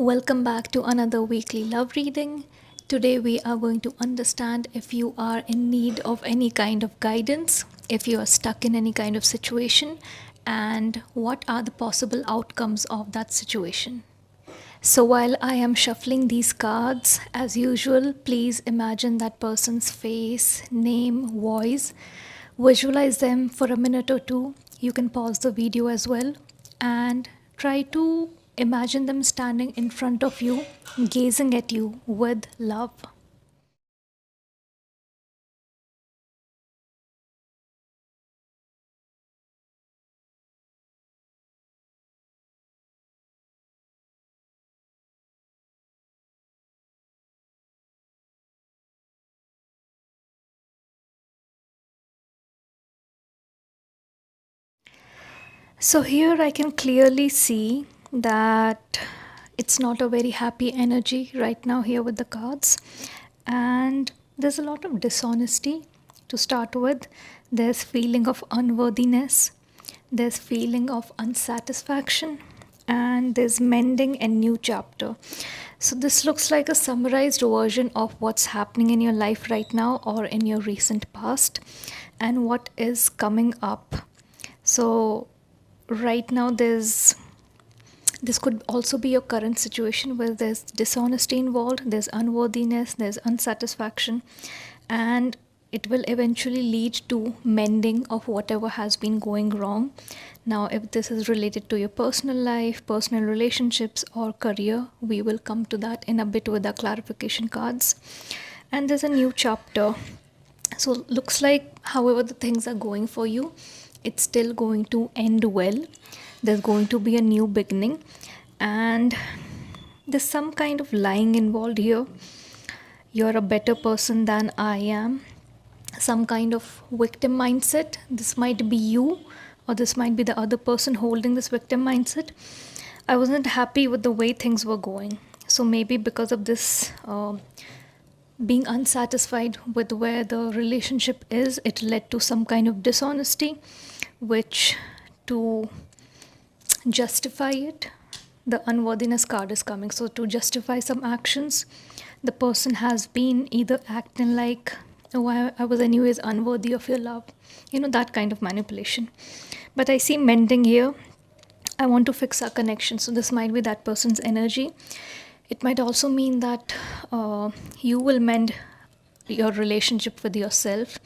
Welcome back to another weekly love reading. Today, we are going to understand if you are in need of any kind of guidance, if you are stuck in any kind of situation, and what are the possible outcomes of that situation. So, while I am shuffling these cards, as usual, please imagine that person's face, name, voice. Visualize them for a minute or two. You can pause the video as well and try to imagine them standing in front of you, gazing at you with love. So, here I can clearly see that it's not a very happy energy right now here with the cards, and there's a lot of dishonesty to start with. There's feeling of unworthiness, there's feeling of unsatisfaction, and there's mending and new chapter. So this looks like a summarized version of what's happening in your life right now or in your recent past and what is coming up. So right now this could also be your current situation where there's dishonesty involved, there's unworthiness, there's unsatisfaction, and it will eventually lead to mending of whatever has been going wrong. Now, if this is related to your personal life, personal relationships, or career, we will come to that in a bit with our clarification cards. And there's a new chapter. So, looks like, however, the things are going for you, it's still going to end well. There's going to be a new beginning, and there's some kind of lying involved here. You're a better person than I am. Some kind of victim mindset. This might be you, or this might be the other person holding this victim mindset. I wasn't happy with the way things were going. So maybe because of this being unsatisfied with where the relationship is, it led to some kind of dishonesty, which to justify it, the unworthiness card is coming. So to justify some actions, the person has been either acting like, oh, I was anyways unworthy of your love, that kind of manipulation. But I see mending here. I want to fix our connection. So this might be that person's energy. It might also mean that you will mend your relationship with yourself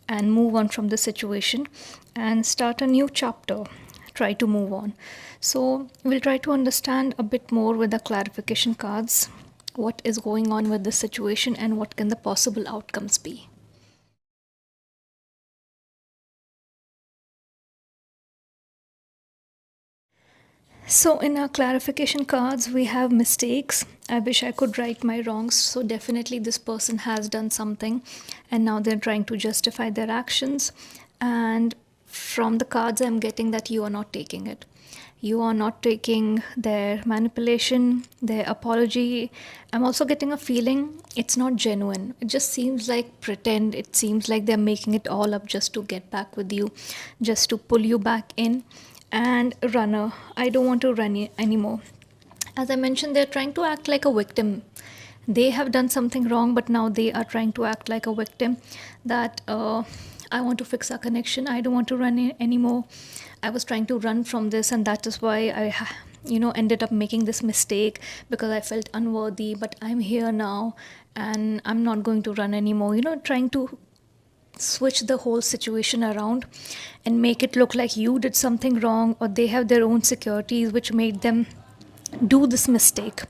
and move on from the situation and start a new chapter. Try to move on. So we'll try to understand a bit more with the clarification cards what is going on with the situation and what can the possible outcomes be. So in our clarification cards, we have mistakes. I wish I could right my wrongs. So definitely this person has done something and now they're trying to justify their actions. And from the cards, I'm getting that you are not taking it. You are not taking their manipulation, their apology. I'm also getting a feeling it's not genuine. It just seems like pretend. It seems like they're making it all up just to get back with you, just to pull you back in. And runner, I don't want to run anymore. As I mentioned, they're trying to act like a victim. They have done something wrong, but now they are trying to act like a victim that I want to fix our connection. I don't want to run anymore. I was trying to run from this, and that is why I ended up making this mistake because I felt unworthy, but I'm here now and I'm not going to run anymore. Trying to switch the whole situation around and make it look like you did something wrong or they have their own securities which made them do this mistake.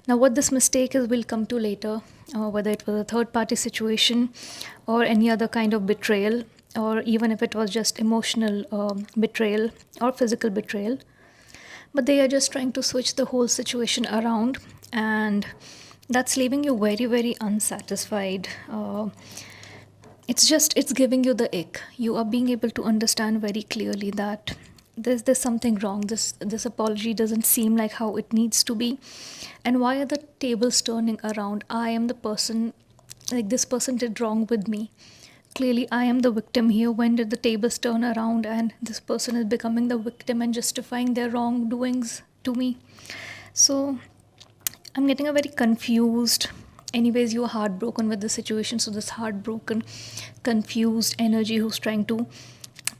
Now, what this mistake is, we'll come to later, whether it was a third party situation or any other kind of betrayal, or even if it was just emotional betrayal or physical betrayal. But they are just trying to switch the whole situation around, and that's leaving you very, very unsatisfied. It's giving you the ick. You are being able to understand very clearly that there's something wrong. This apology doesn't seem like how it needs to be. And why are the tables turning around? I am the person, like this person did wrong with me. Clearly I am the victim here. When did the tables turn around and this person is becoming the victim and justifying their wrongdoings to me? So I'm getting a very confused. Anyways, you are heartbroken with the situation. So, this heartbroken, confused energy who's trying to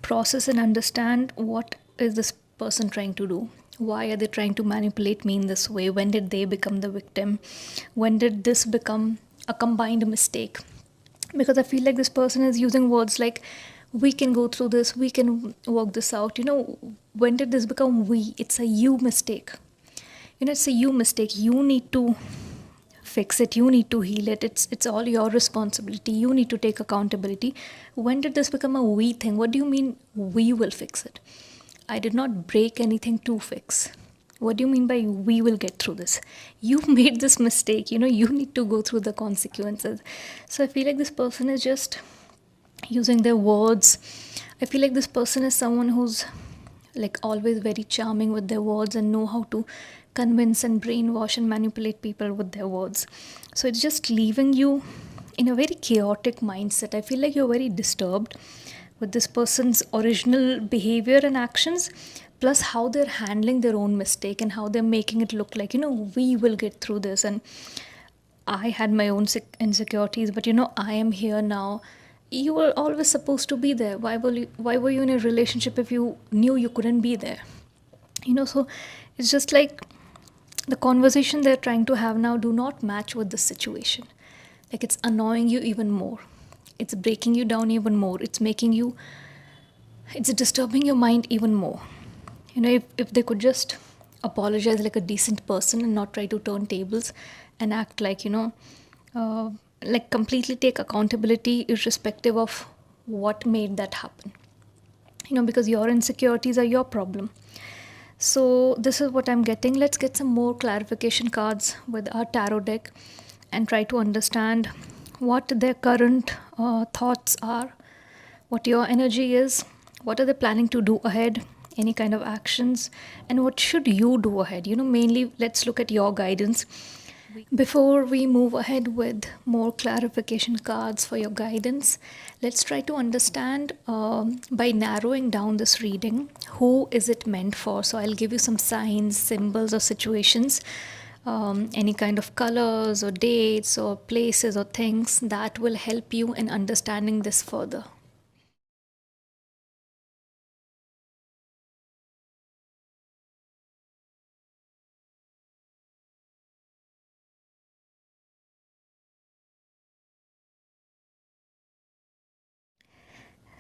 process and understand what is this person trying to do? Why are they trying to manipulate me in this way? When did they become the victim? When did this become a combined mistake? Because I feel like this person is using words like, we can go through this, we can work this out. When did this become we? It's a you mistake. It's a you mistake. You need to fix it, you need to heal it. It's all your responsibility, you need to take accountability. When did this become a we thing? What do you mean we will fix it? I did not break anything to fix. What do you mean by we will get through this? You made this mistake, you need to go through the consequences. So I feel like this person is just using their words. I feel like this person is someone who's like always very charming with their words and know how to convince and brainwash and manipulate people with their words. So it's just leaving you in a very chaotic mindset. I feel like you're very disturbed with this person's original behavior and actions, plus how they're handling their own mistake and how they're making it look like, we will get through this. And I had my own insecurities, but I am here now. You were always supposed to be there. Why were you in a relationship if you knew you couldn't be there? So it's just like the conversation they're trying to have now do not match with the situation. Like, it's annoying you even more. It's breaking you down even more. It's disturbing your mind even more. If they could just apologize like a decent person and not try to turn tables and act like, uh, like completely take accountability irrespective of what made that happen. Because your insecurities are your problem. So, this is what I'm getting. Let's get some more clarification cards with our tarot deck and try to understand what their current thoughts are, what your energy is, what are they planning to do ahead, any kind of actions, and what should you do ahead. Mainly, let's look at your guidance. Before we move ahead with more clarification cards for your guidance, let's try to understand by narrowing down this reading, who is it meant for? So I'll give you some signs, symbols, or situations, any kind of colors or dates or places or things that will help you in understanding this further.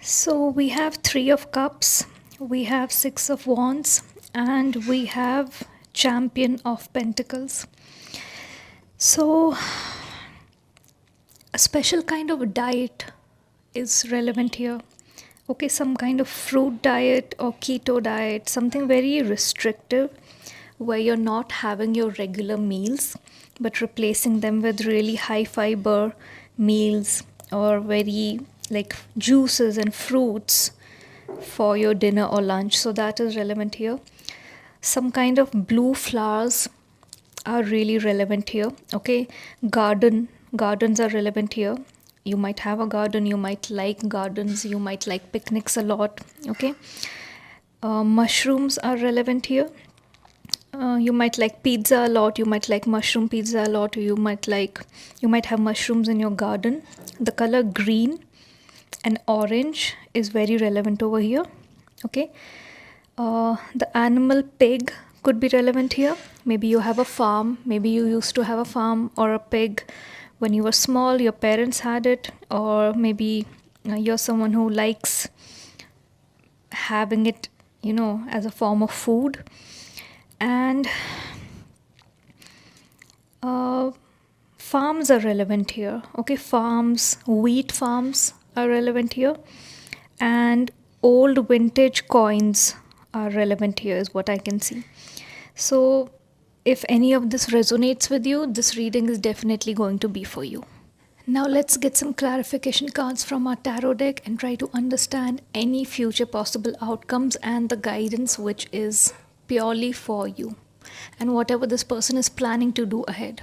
So we have Three of Cups, we have Six of Wands, and we have Champion of Pentacles. So a special kind of diet is relevant here. Okay, some kind of fruit diet or keto diet, something very restrictive where you're not having your regular meals but replacing them with really high fiber meals or very like juices and fruits for your dinner or lunch. So that is relevant here. Some kind of blue flowers are really relevant here. Okay, gardens are relevant here. You might have a garden, you might like gardens, you might like picnics a lot. Okay, mushrooms are relevant here. You might like pizza a lot, you might like mushroom pizza a lot, or you might have mushrooms in your garden. The color green and orange is very relevant over here. Okay, the animal pig could be relevant here. Maybe you have a farm, maybe you used to have a farm or a pig when you were small, your parents had it, or maybe you're someone who likes having it, as a form of food. And uh, farms are relevant here. Okay, farms, wheat farms are relevant here, and old vintage coins are relevant here, is what I can see. So, if any of this resonates with you, this reading is definitely going to be for you. Now, let's get some clarification cards from our tarot deck and try to understand any future possible outcomes and the guidance which is purely for you and whatever this person is planning to do ahead.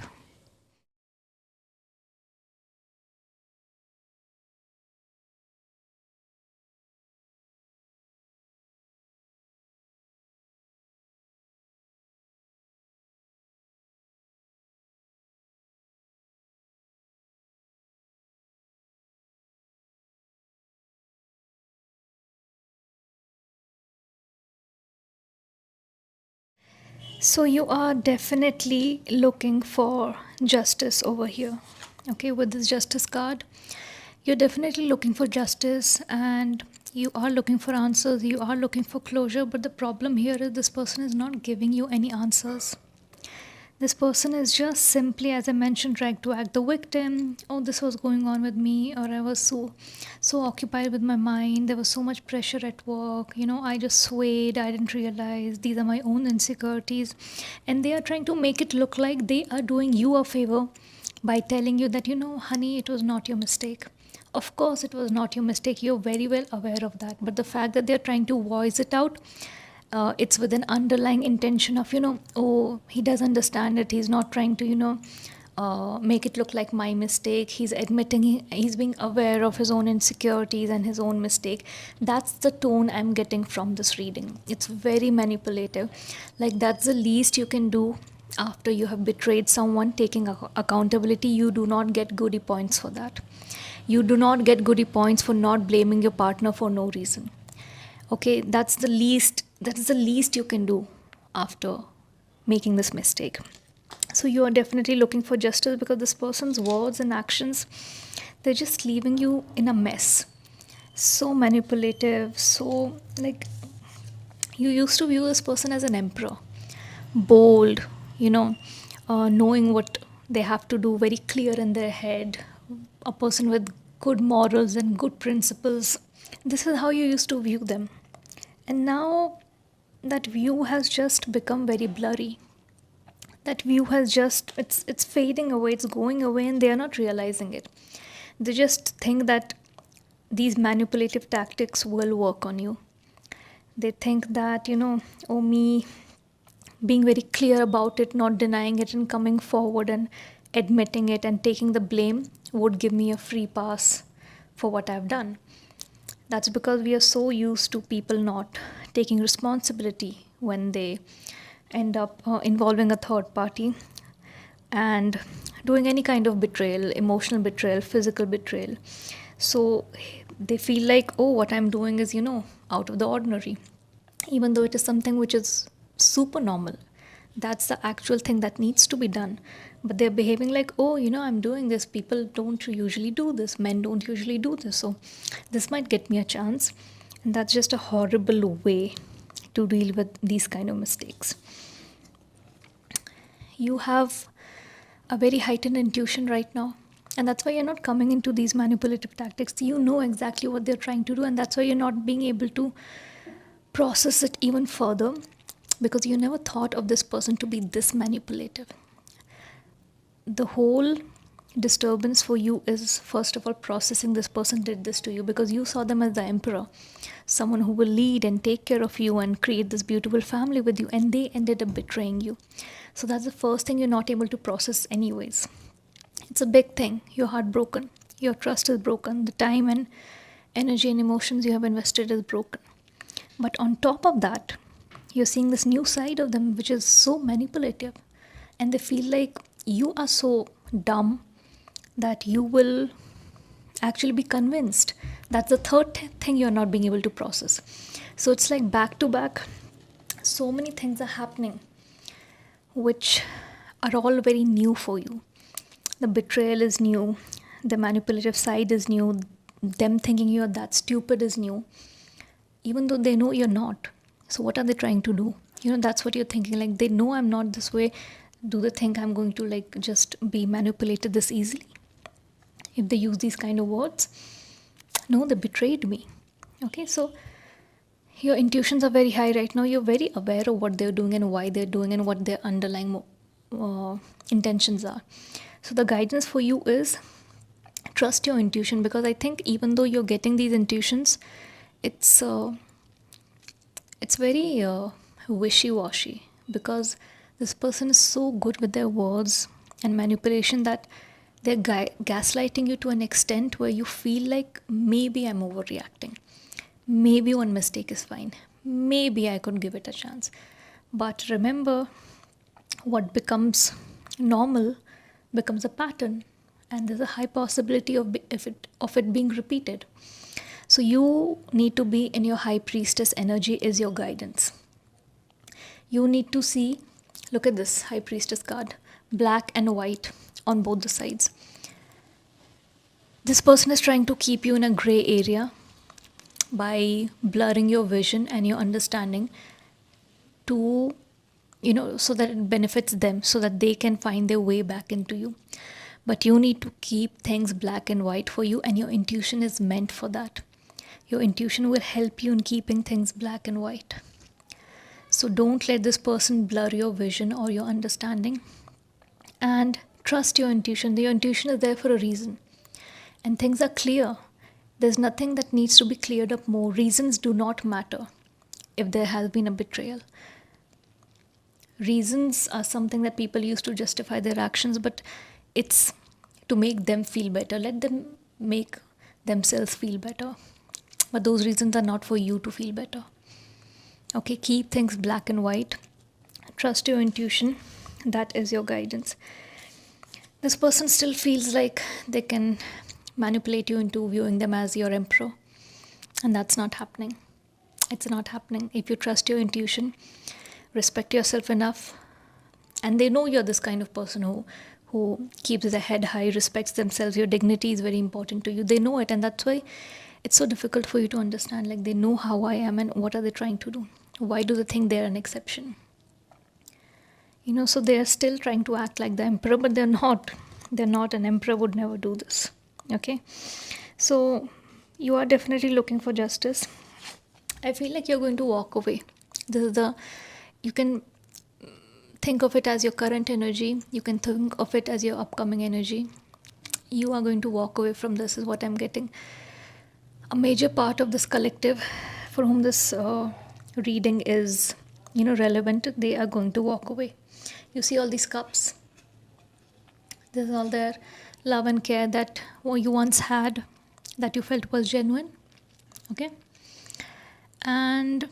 So you are definitely looking for justice over here. Okay, with this justice card, you're definitely looking for justice, and you are looking for answers, you are looking for closure. But the problem here is this person is not giving you any answers. This person is just simply, as I mentioned, trying to act the victim. Oh, this was going on with me, or I was so occupied with my mind. There was so much pressure at work. I just swayed. I didn't realize these are my own insecurities, and they are trying to make it look like they are doing you a favor by telling you that, honey, it was not your mistake. Of course, it was not your mistake. You're very well aware of that. But the fact that they're trying to voice it out, it's with an underlying intention of, oh, he does understand it. He's not trying to, make it look like my mistake. He's admitting he's being aware of his own insecurities and his own mistake. That's the tone I'm getting from this reading. It's very manipulative. Like, that's the least you can do after you have betrayed someone. Taking accountability, you do not get goodie points for that. You do not get goodie points for not blaming your partner for no reason. Okay, that is the least you can do after making this mistake. So you are definitely looking for justice, because this person's words and actions, they're just leaving you in a mess. So manipulative, so like, you used to view this person as an emperor, bold, you know knowing what they have to do, very clear in their head, a person with good morals and good principles. This is how you used to view them. And now that view has just become very blurry. That view has just, it's fading away, it's going away, and they are not realizing it. They just think that these manipulative tactics will work on you. They think that, oh, me being very clear about it, not denying it, and coming forward and admitting it and taking the blame would give me a free pass for what I've done. That's because we are so used to people not taking responsibility when they end up involving a third party and doing any kind of betrayal, emotional betrayal, physical betrayal. So they feel like, oh, what I'm doing is, out of the ordinary, even though it is something which is super normal. That's the actual thing that needs to be done. But they're behaving like, oh, I'm doing this. People don't usually do this. Men don't usually do this. So this might get me a chance. And that's just a horrible way to deal with these kind of mistakes. You have a very heightened intuition right now. And that's why you're not coming into these manipulative tactics. You know exactly what they're trying to do. And that's why you're not being able to process it even further, because you never thought of this person to be this manipulative. The whole disturbance for you is, first of all, processing this person did this to you, because you saw them as the emperor, someone who will lead and take care of you and create this beautiful family with you, and they ended up betraying you. So that's the first thing you're not able to process anyways. It's a big thing. You're heartbroken, your trust is broken, the time and energy and emotions you have invested is broken. But on top of that, you're seeing this new side of them, which is so manipulative. And they feel like you are so dumb that you will actually be convinced. That's the third thing you're not being able to process. So it's like back to back, so many things are happening which are all very new for you. The betrayal is new, the manipulative side is new, them thinking you're that stupid is new, even though they know you're not. So what are they trying to do? That's what you're thinking. Like, they know I'm not this way. Do they think I'm going to like just be manipulated this easily if they use these kind of words? No, they betrayed me. Okay, so your intuitions are very high right now. You're very aware of what they're doing and why they're doing and what their underlying intentions are. So the guidance for you is trust your intuition, because I think even though you're getting these intuitions, it's very wishy-washy, because this person is so good with their words and manipulation that they're gaslighting you to an extent where you feel like, maybe I'm overreacting, maybe one mistake is fine, maybe I could give it a chance. But remember, what becomes normal becomes a pattern, and there's a high possibility of it being repeated. So you need to be in your high priestess energy is your guidance. You need to see Look at this High Priestess card, black and white on both the sides. This person is trying to keep you in a gray area by blurring your vision and your understanding to, so that it benefits them, so that they can find their way back into you. But you need to keep things black and white for you, and your intuition is meant for that. Your intuition will help you in keeping things black and white. So don't let this person blur your vision or your understanding, and trust your intuition. Your intuition is there for a reason, and things are clear. There's nothing that needs to be cleared up more. Reasons do not matter if there has been a betrayal. Reasons are something that people use to justify their actions, but it's to make them feel better. Let them make themselves feel better. But those reasons are not for you to feel better. Okay, keep things black and white. Trust your intuition. That is your guidance. This person still feels like they can manipulate you into viewing them as your emperor. And that's not happening. It's not happening. If you trust your intuition, respect yourself enough, and they know you're this kind of person who keeps their head high, respects themselves. Your dignity is very important to you. They know it, and that's why it's so difficult for you to understand. Like, they know how I am, and what are they trying to do? Why do they think they're an exception? So they're still trying to act like the emperor, but they're not. They're not. An emperor would never do this. Okay? So you are definitely looking for justice. I feel like you're going to walk away. You can think of it as your current energy. You can think of it as your upcoming energy. You are going to walk away from this, is what I'm getting. A major part of this collective for whom this reading is, relevant, they are going to walk away. You see all these cups? This is all their love and care that you once had, that you felt was genuine. Okay? And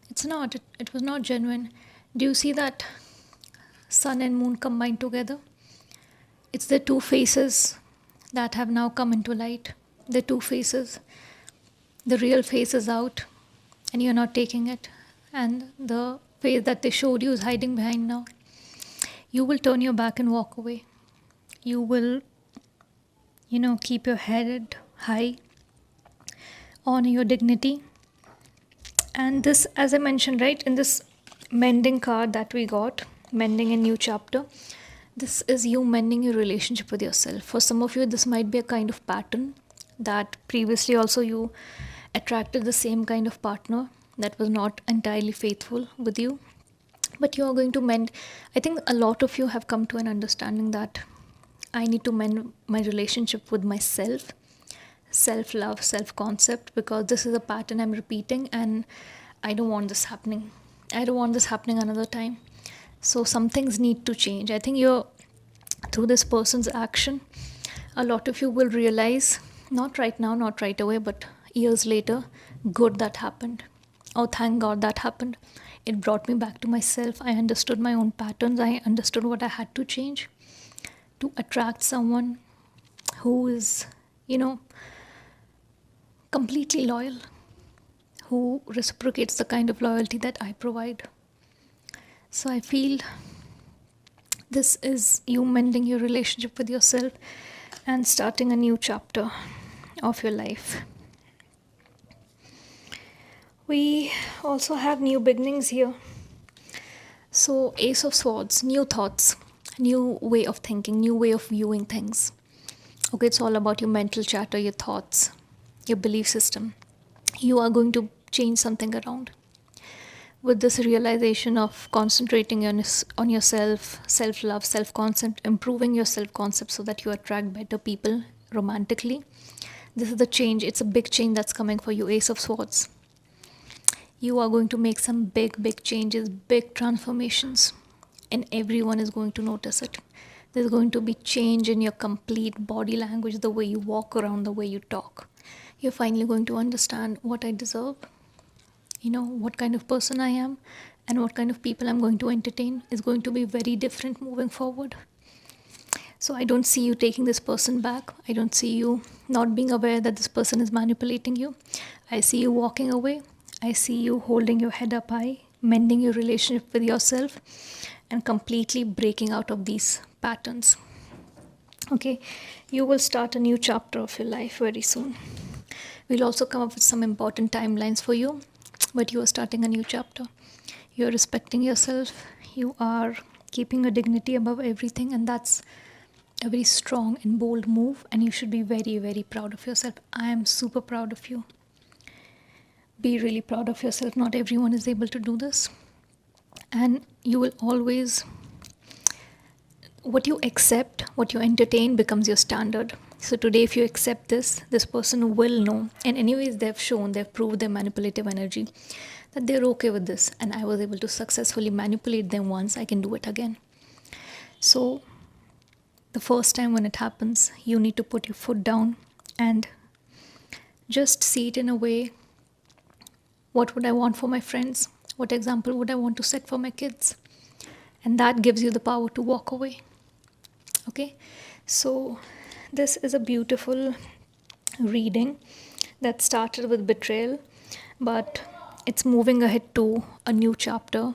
it's not. It was not genuine. Do you see that sun and moon combined together? It's the two faces that have now come into light. The two faces. The real face is out, and you're not taking it. And the face that they showed you is hiding behind now. You will turn your back and walk away. You will, keep your head high, honor your dignity. And this, as I mentioned, right, in this mending card that we got, mending a new chapter, this is you mending your relationship with yourself. For some of you, this might be a kind of pattern that previously also you attracted the same kind of partner that was not entirely faithful with you. But you are going to mend. I think a lot of you have come to an understanding that I need to mend my relationship with myself, self-love, self-concept, because this is a pattern I'm repeating, and I don't want this happening. I don't want this happening another time. So some things need to change. I think through this person's action, a lot of you will realize, not right now, not right away, but years later, good that happened. Oh, thank God that happened. It brought me back to myself. I understood my own patterns. I understood what I had to change to attract someone who is, completely loyal, who reciprocates the kind of loyalty that I provide. So I feel this is you mending your relationship with yourself and starting a new chapter of your life. We also have new beginnings here. So Ace of Swords, new thoughts, new way of thinking, new way of viewing things. Okay, it's all about your mental chatter, your thoughts, your belief system. You are going to change something around. With this realization of concentrating on yourself, self-love, self-concept, improving your self-concept so that you attract better people romantically. This is the change. It's a big change that's coming for you, Ace of Swords. You are going to make some big changes, big transformations, and everyone is going to notice it. There's going to be change in your complete body language, the way you walk around, the way you talk. You're finally going to understand what I deserve, what kind of person I am, and what kind of people I'm going to entertain is going to be very different moving forward. So I don't see you taking this person back. I don't see you not being aware that this person is manipulating you. I see you walking away. I see you holding your head up high, mending your relationship with yourself, and completely breaking out of these patterns. Okay, you will start a new chapter of your life very soon. We'll also come up with some important timelines for you, but you are starting a new chapter. You're respecting yourself, you are keeping your dignity above everything, and that's a very strong and bold move, and you should be very, very proud of yourself. I am super proud of you. Be really proud of yourself. Not everyone is able to do this, and you will always, what you accept, what you entertain becomes your standard. So today, if you accept this person will know. And anyways, they've proved their manipulative energy that they're okay with this. And I was able to successfully manipulate them once, I can do it again. So the first time when it happens, you need to put your foot down and just see it in a way, what would I want for my friends? What example would I want to set for my kids? And that gives you the power to walk away. Okay, so this is a beautiful reading that started with betrayal, but it's moving ahead to a new chapter,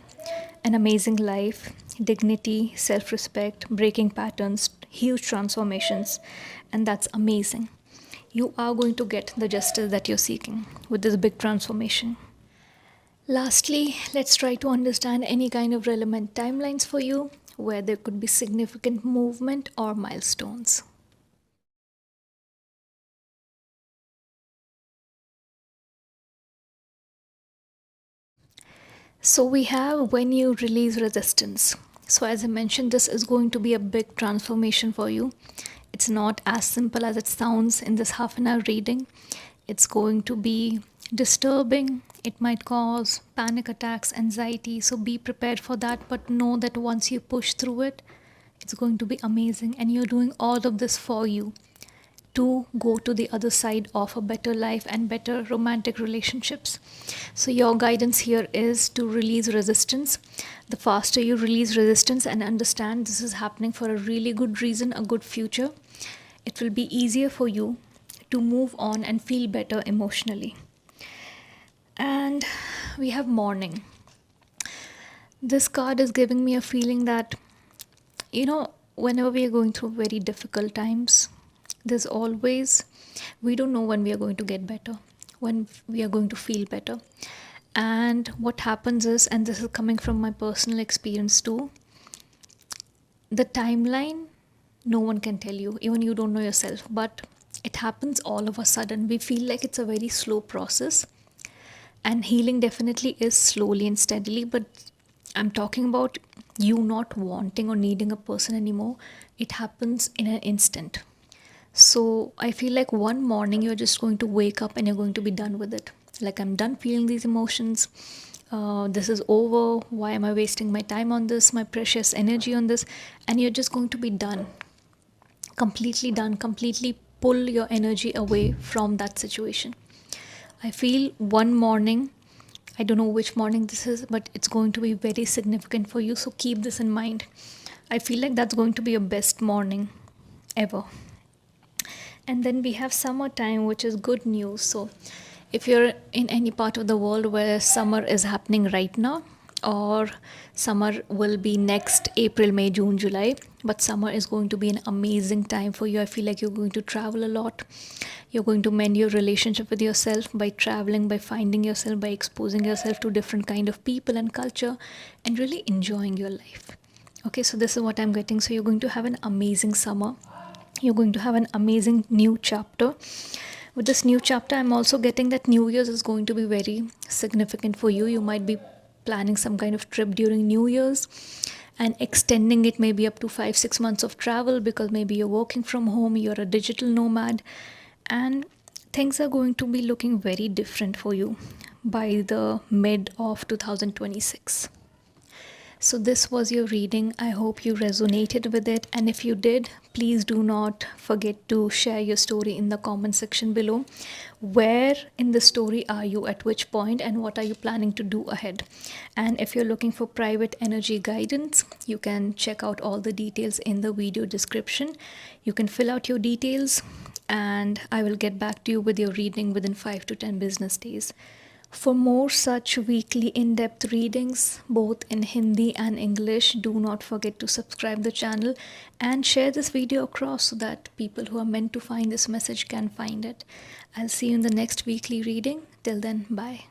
an amazing life, dignity, self respect, breaking patterns, huge transformations, and that's amazing. You are going to get the justice that you're seeking with this big transformation. Lastly, let's try to understand any kind of relevant timelines for you where there could be significant movement or milestones. So we have when you release resistance. So as I mentioned, this is going to be a big transformation for you. It's not as simple as it sounds in this half an hour reading. It's going to be disturbing. It might cause panic attacks, anxiety. So be prepared for that. But know that once you push through it, it's going to be amazing. And you're doing all of this for you to go to the other side of a better life and better romantic relationships. So, your guidance here is to release resistance. The faster you release resistance and understand this is happening for a really good reason, a good future, it will be easier for you to move on and feel better emotionally. And we have mourning. This card is giving me a feeling that, whenever we are going through very difficult times, there's always, we don't know when we are going to get better, when we are going to feel better. And what happens is, and this is coming from my personal experience too, the timeline, no one can tell you, even you don't know yourself, but it happens all of a sudden. We feel like it's a very slow process, and healing definitely is slowly and steadily, but I'm talking about you not wanting or needing a person anymore. It happens in an instant. So I feel like one morning you're just going to wake up and you're going to be done with it. Like, I'm done feeling these emotions. This is over. Why am I wasting my time on this, my precious energy on this? And you're just going to be done. Completely done. Completely pull your energy away from that situation. I feel one morning, I don't know which morning this is, but it's going to be very significant for you. So keep this in mind. I feel like that's going to be your best morning ever. And then we have summertime, which is good news. So if you're in any part of the world where summer is happening right now, or summer will be next April, May, June, July, but summer is going to be an amazing time for you. I feel like you're going to travel a lot. You're going to mend your relationship with yourself by traveling, by finding yourself, by exposing yourself to different kind of people and culture, and really enjoying your life. Okay, so this is what I'm getting. So you're going to have an amazing summer. You're going to have an amazing new chapter. With this new chapter, I'm also getting that New Year's is going to be very significant for you. You might be planning some kind of trip during New Year's and extending it maybe up to 5-6 months of travel, because maybe you're working from home, you're a digital nomad, and things are going to be looking very different for you by the mid of 2026. So this was your reading. I hope you resonated with it. And if you did, please do not forget to share your story in the comment section below. Where in the story are you, at which point, and what are you planning to do ahead? And if you're looking for private energy guidance, you can check out all the details in the video description. You can fill out your details and I will get back to you with your reading within 5 to 10 business days. For more such weekly in depth readings, both in Hindi and English, do not forget to subscribe the channel and share this video across so that people who are meant to find this message can find it. I'll see you in the next weekly reading. Till then, bye.